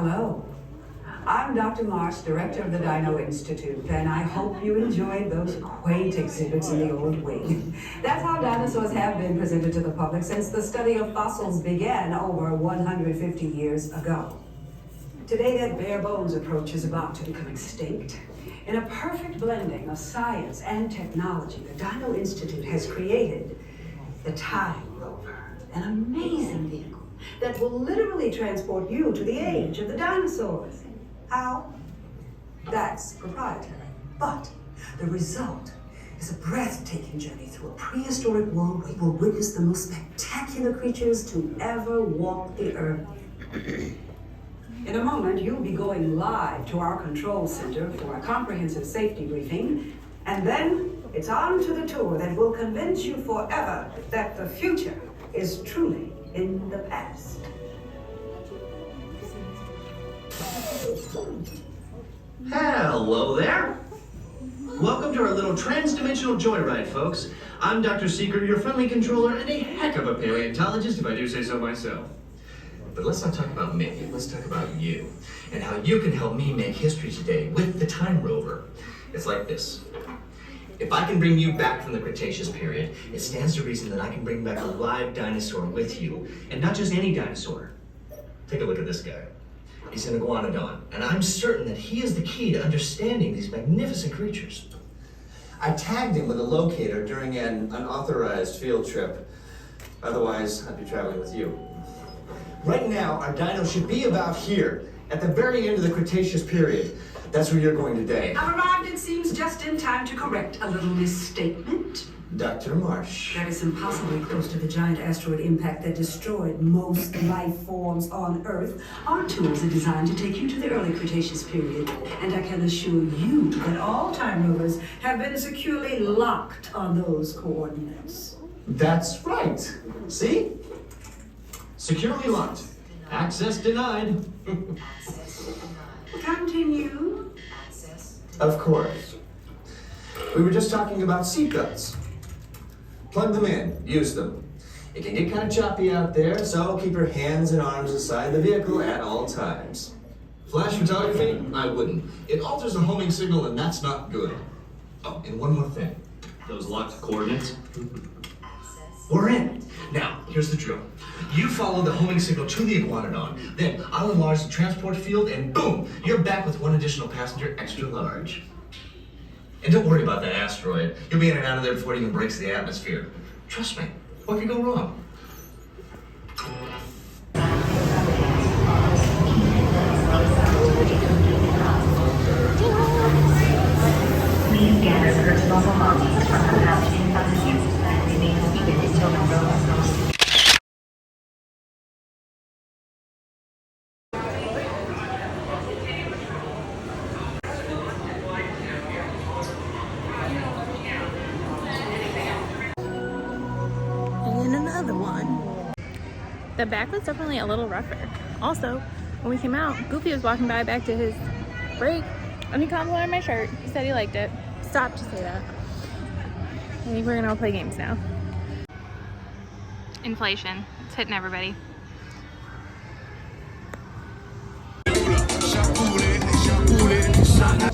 Hello. I'm Dr. Marsh, director of the Dino Institute, and I hope you enjoyed those quaint exhibits in the old wing. That's how dinosaurs have been presented to the public since the study of fossils began over 150 years ago. Today, that bare bones approach is about to become extinct. In a perfect blending of science and technology, the Dino Institute has created the Time Rover, an amazing vehicle that will literally transport you to the age of the dinosaurs. How? That's proprietary. But the result is a breathtaking journey through a prehistoric world where you will witness the most spectacular creatures to ever walk the earth. In a moment, you'll be going live to our control center for a comprehensive safety briefing, and then it's on to the tour that will convince you forever that the future is truly in the past. Hello there. Welcome to our little trans-dimensional joyride, folks. I'm Dr. Seeker, your friendly controller, and a heck of a paleontologist, if I do say so myself. But let's not talk about me, let's talk about you, and how you can help me make history today with the Time Rover. It's like this. If I can bring you back from the Cretaceous period, it stands to reason that I can bring back a live dinosaur with you, and not just any dinosaur. Take a look at this guy. He's an iguanodon, and I'm certain that he is the key to understanding these magnificent creatures. I tagged him with a locator during an unauthorized field trip. Otherwise, I'd be traveling with you. Right now, our dino should be about here, at the very end of the Cretaceous period. That's where you're going today. I've arrived, it seems, just in time to correct a little misstatement. Dr. Marsh. That is impossibly close to the giant asteroid impact that destroyed most life forms on Earth. Our tours are designed to take you to the early Cretaceous period, and I can assure you that all time rovers have been securely locked on those coordinates. That's right. See? Securely locked. Access denied. Continue. Of course. We were just talking about seatbelts. Plug them in, use them. It can get kind of choppy out there, so keep your hands and arms inside the vehicle at all times. Flash photography? I wouldn't. It alters the homing signal, and that's not good. Oh, and one more thing. Those locked coordinates? We're in. Now, here's the drill. You follow the homing signal to the iguanodon, then I'll enlarge the transport field, and boom, you're back with one additional passenger extra large. And don't worry about that asteroid. You'll be in and out of there before it even breaks the atmosphere. Trust me, what could go wrong? Please gather personal belongings from the passengers on the seats and remain seated until the road closes. And another one. The back was definitely a little rougher. Also, when we came out, Goofy was walking by back to his break, and he complimented my shirt. He said he liked it. Stop to say that. I think we're gonna go play games now. Inflation. It's hitting everybody.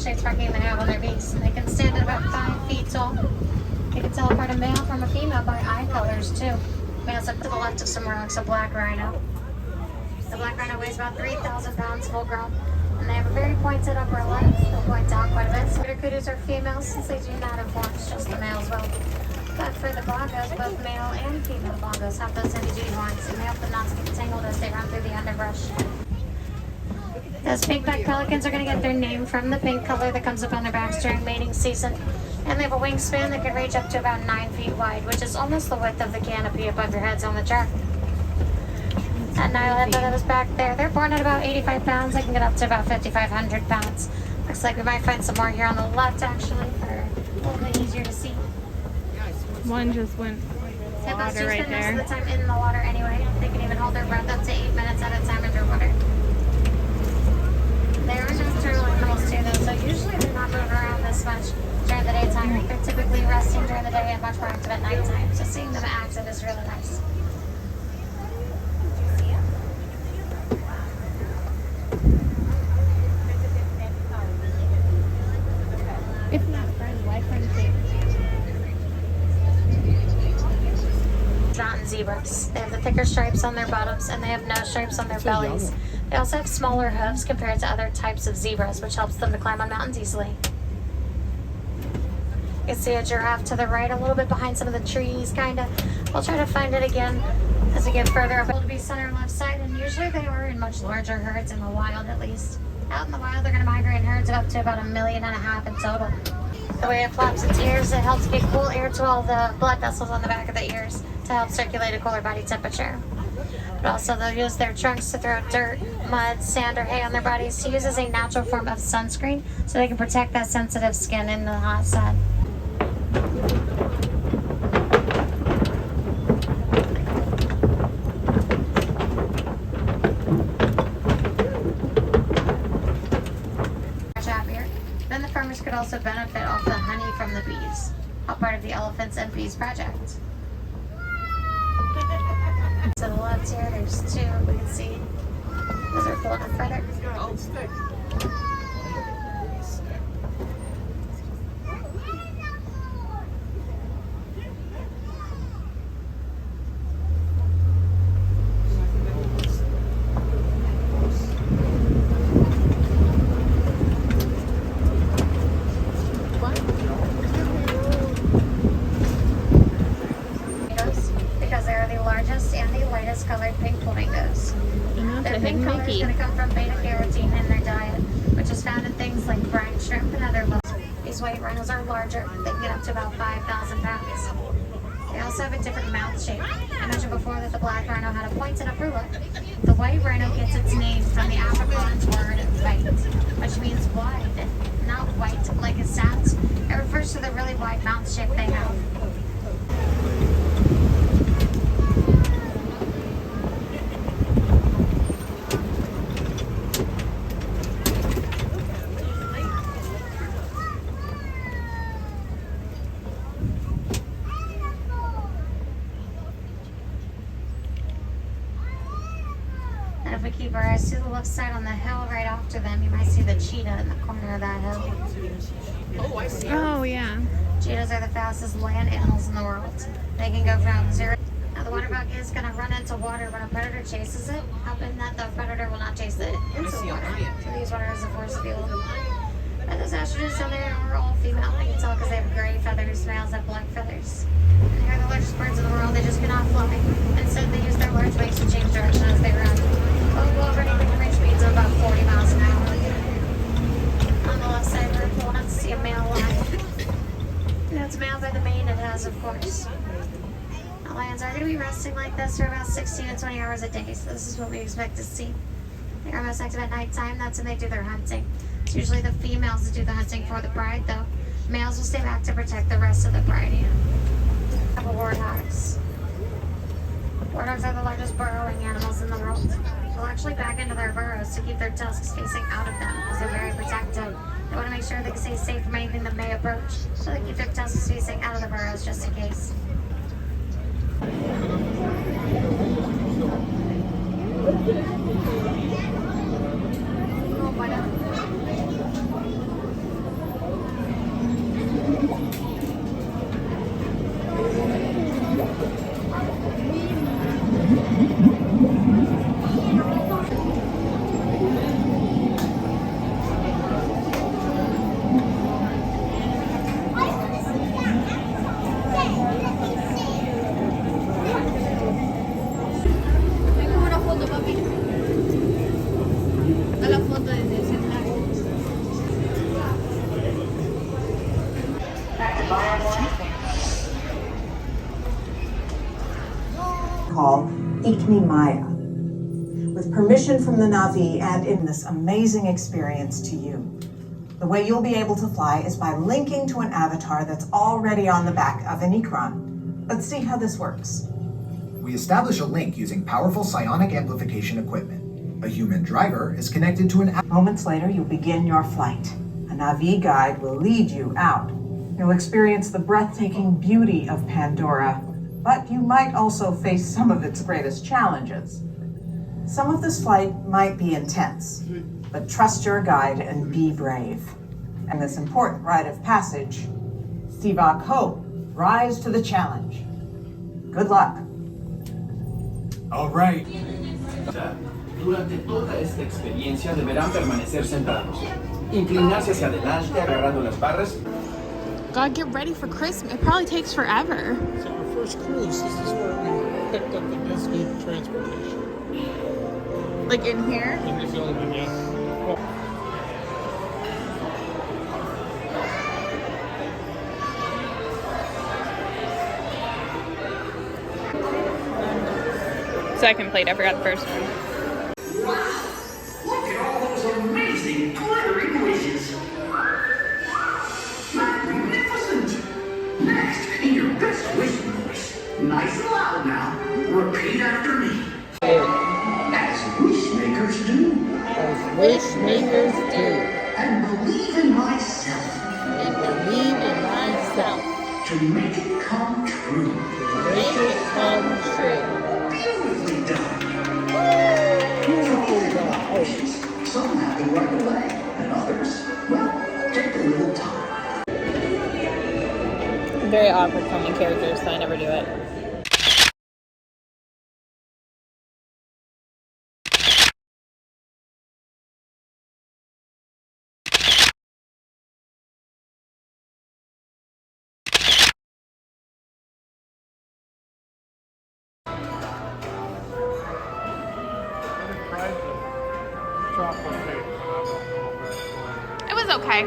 Shapes for human have on their beaks. They can stand at about 5 feet tall. You can tell apart a male from a female by eye colors too. Males up to the left of some rocks, a black rhino. The black rhino weighs about 3,000 pounds full grown, and they have a very pointed upper lip. They'll point down quite a bit. Barracudas are females since they do not have horns, just the males will. But for the bongos, both male and female bongos have those heavy-duty horns, and they help them not to get tangled as they run through the underbrush. Those pink-backed pelicans are going to get their name from the pink color that comes up on their backs during mating season. And they have a wingspan that can reach up to about 9 feet wide, which is almost the width of the canopy above your heads on the chart. That Nile that is back there, they're born at about 85 pounds. They can get up to about 5,500 pounds. Looks like we might find some more here on the left, actually, for a little bit easier to see. One just went Yeah, those water two right spend most of there. the time in the water anyway. They can even hold their breath up to 8 minutes at a time underwater. They are nocturnal animals too, though, so usually they're not moving around this much during the daytime. They're typically resting during the day and much more active at nighttime. So seeing them active is really nice. thicker stripes on their bottoms, and they have no stripes on their bellies. They also have smaller hooves compared to other types of zebras, which helps them to climb on mountains easily. You can see a giraffe to the right, a little bit behind some of the trees, kind of. We'll try to find it again as we get further up. To be center left side, and usually they are in much larger herds in the wild, at least. Out in the wild, they're going to migrate in herds of up to about 1.5 million in total. The way it flaps its ears, it helps get cool air to all the blood vessels on the back of the ears to help circulate a cooler body temperature. But also they'll use their trunks to throw dirt, mud, sand, or hay on their bodies to use as a natural form of sunscreen so they can protect that sensitive skin in the hot sun. Then the farmers could also benefit off the honey from the bees, all part of the Elephants and Bees project. To the left here, there's two we can see. Those are pulling up further. Colored pink flamingos. Their pink color is going to come from beta carotene in their diet, which is found in things like brine shrimp and other lobsters. These white rhinos are larger. They can get up to about 5,000 pounds. They also have a different mouth shape. I mentioned before that the black rhino had a pointed upper lip. The white rhino gets its name from the Afrikaans word white, which means wide, not white like it sounds. It refers to the really wide mouth shape they have. And if we keep our eyes to the left side on the hill right after them, you might see the cheetah in the corner of that hill. Oh, I see. Oh, yeah. Cheetahs are the fastest land animals in the world. They can go from 0. Now the water bug is going to run into water when a predator chases it, hoping that the predator will not chase it into the water. So they use water as a force field. And those ostriches down there are all female. I can tell because they have gray feathers. Males have black feathers. And they're the largest birds in the world. They just cannot fly. Instead, they use their large wings to change direction as they run. Overnight, they can reach speeds of about 40 miles an hour. On the left side, we're pulling up to see a male lion. And it's male by the mane it has, of course. Now, lions are going to be resting like this for about 16 to 20 hours a day, so this is what we expect to see. They are most active at nighttime. That's when they do their hunting. It's usually the females that do the hunting for the pride, though. Males will stay back to protect the rest of the pride. Couple warthogs. Warthogs are the largest burrowing animals in the world. They'll actually back into their burrows to keep their tusks facing out of them because they're very protective. They want to make sure they can stay safe from anything that may approach, so they keep their tusks facing out of the burrows just in case. Oh, why not? Call Ikmi Maya. With permission from the Navi and in this amazing experience to you. The way you'll be able to fly is by linking to an avatar that's already on the back of an Ikran. Let's see how this works. We establish a link using powerful psionic amplification equipment. A human driver is connected to an Moments later, you'll begin your flight. A Navi guide will lead you out. You'll experience the breathtaking beauty of Pandora, but you might also face some of its greatest challenges. Some of this flight might be intense, but trust your guide and be brave. And this important rite of passage, Sivak Hope, rise to the challenge. Good luck. All right. Durante toda esta experiencia deberán permanecer sentados. Inclinarse hacia adelante agarrando las barras. God, get ready for Christmas. It probably takes forever. So our first cruise, this is where we picked up the Disney transportation. Like in here? In this building, yeah. Second plate, I forgot the first one. Wow! Look at all those amazing glittering wishes! Magnificent! Next, in your best wish voice, nice and loud now, repeat after me. As wishmakers do. As wishmakers do. And believe in myself. And believe in myself. To make it come true. To make it come true. Beautifully done. Beautifully done. Some happen right away, and others, well, take a little time. Very awkward filming characters, so I never do it. It was okay.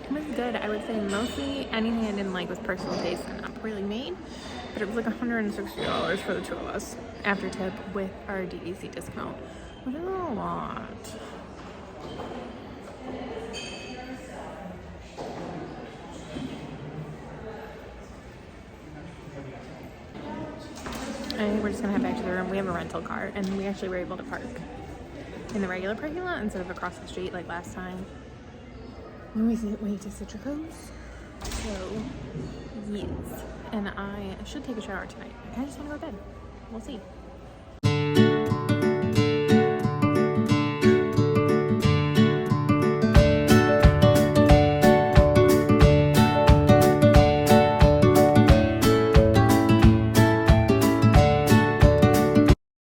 It was good. I would say mostly anything I didn't like was personal taste and not really made. But it was like $160 for the two of us after tip with our DVC discount, which is a lot. I think we're just gonna head back to the room. We have a rental car, and we actually were able to park in the regular parking lot instead of across the street like last time when we went to Citrico's. So, yes. And I should take a shower tonight. I just want to go to bed. We'll see.